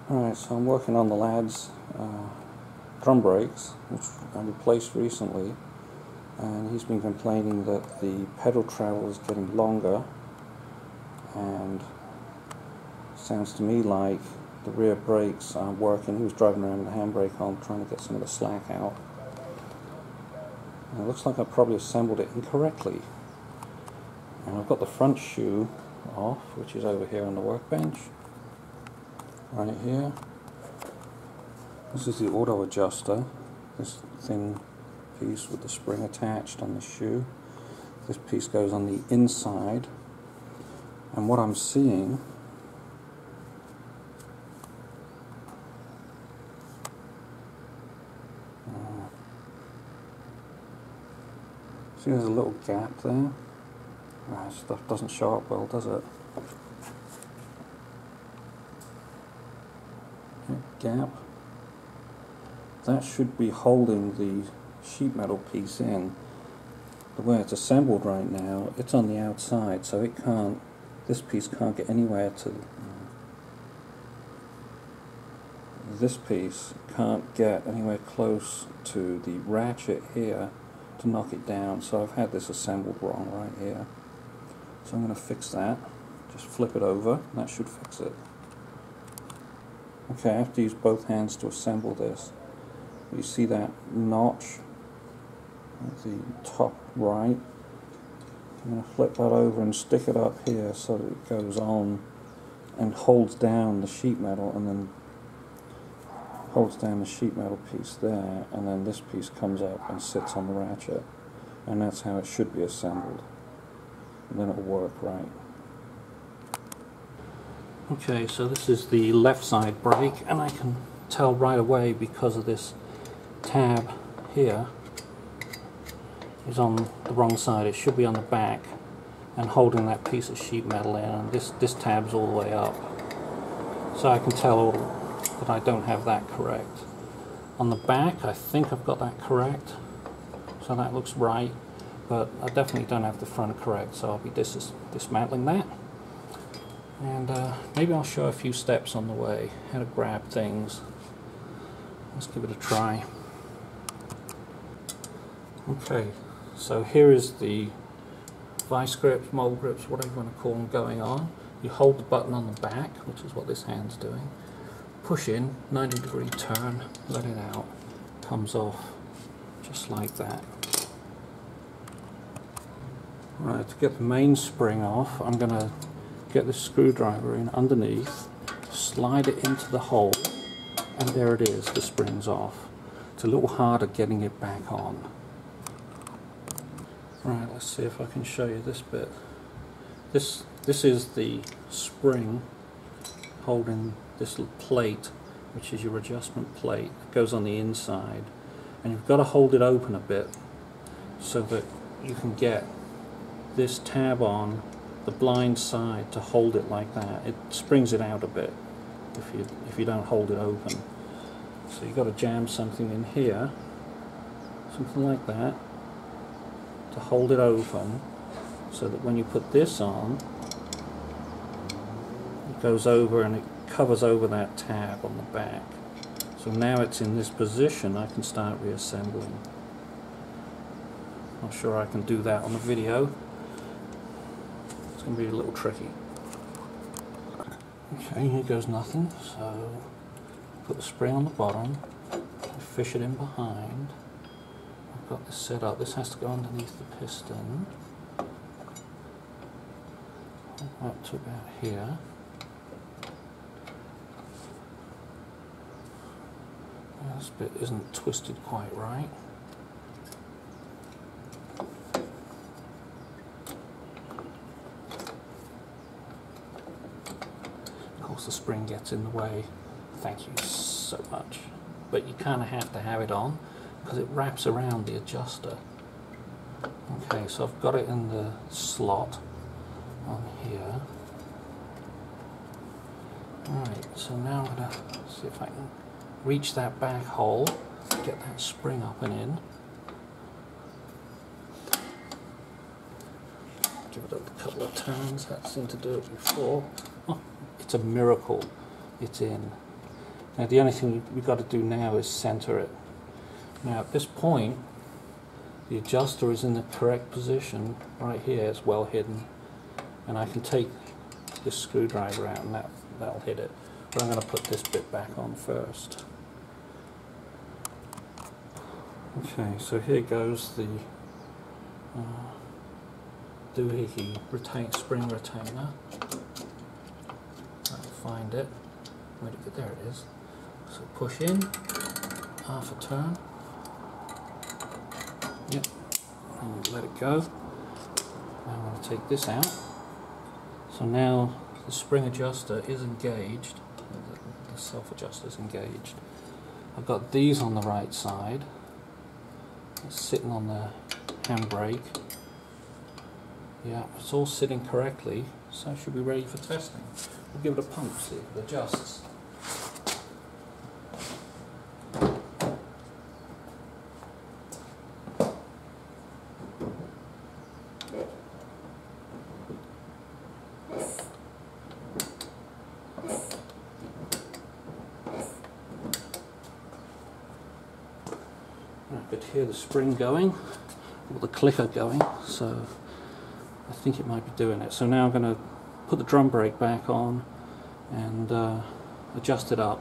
Alright, so I'm working on the lad's drum brakes, which I replaced recently, and he's been complaining that the pedal travel is getting longer, and sounds to me like the rear brakes aren't working. He was driving around with the handbrake on trying to get some of the slack out. And it looks like I probably assembled it incorrectly. And I've got the front shoe off, which is over here on the workbench. Right here. This is the auto adjuster, this thin piece with the spring attached on the shoe. This piece goes on the inside, and what I'm seeing see there's a little gap there. Stuff doesn't show up well, does it? Gap. That should be holding the sheet metal piece in. The way it's assembled right now, it's on the outside, so it can't, this piece can't get anywhere to, this piece can't get anywhere close to the ratchet here to knock it down, so I've had this assembled wrong right here. So I'm going to fix that. Just flip it over, that should fix it. Okay, I have to use both hands to assemble this. You see that notch at the top right? I'm going to flip that over and stick it up here so that it goes on and holds down the sheet metal, and then holds down the sheet metal piece there, and then this piece comes up and sits on the ratchet, and that's how it should be assembled, and then it'll work right. Okay, so this is the left side brake, and I can tell right away because of this tab here is on the wrong side. It should be on the back and holding that piece of sheet metal in, and this tab's all the way up, so I can tell that I don't have that correct. On the back I think I've got that correct, so that looks right, but I definitely don't have the front correct, so I'll be dismantling that. And maybe I'll show a few steps on the way, how to grab things. Let's give it a try. Okay, so here is the vice grips, mold grips, whatever you want to call them, going on. You hold the button on the back, which is what this hand's doing. Push in, 90-degree turn, let it out. Comes off just like that. Right, to get the mainspring off, I'm going to get this screwdriver in underneath, slide it into the hole, and there it is, the spring's off. It's a little harder getting it back on. Right, let's see if I can show you this bit. This is the spring holding this little plate, which is your adjustment plate. It goes on the inside, and you've got to hold it open a bit so that you can get this tab on the blind side to hold it like that. It springs it out a bit if you don't hold it open. So you've got to jam something in here, something like that, to hold it open, so that when you put this on, it goes over and it covers over that tab on the back. So now it's in this position, I can start reassembling. Not sure I can do that on the video. It's going to be a little tricky. Okay, here goes nothing. So put the spring on the bottom, fish it in behind. I've got this set up. This has to go underneath the piston. Up to about here. This bit isn't twisted quite right. Of course the spring gets in the way. Thank you so much. But you kind of have to have it on because it wraps around the adjuster. Okay, so I've got it in the slot on here. Alright, so now I'm going to see if I can reach that back hole, get that spring up and in. Give it a couple of turns, that seemed to do it before. Oh, it's a miracle, it's in. Now the only thing we've got to do now is center it. Now at this point, the adjuster is in the correct position right here. It's well hidden, and I can take this screwdriver out and that'll hit it. But I'm going to put this bit back on first. Okay, so here goes the doohickey spring retainer. I'll find it. Where'd it get? There it is. So push in, half a turn. Yep, and let it go. Now I'm going to take this out. So now the spring adjuster is engaged, the self adjuster is engaged. I've got these on the right side. It's sitting on the handbrake. Yeah, it's all sitting correctly, so it should be ready for testing. We'll give it a pump, see if it adjusts. I could hear the spring going, or the clicker going, so I think it might be doing it. So now I'm going to put the drum brake back on and adjust it up.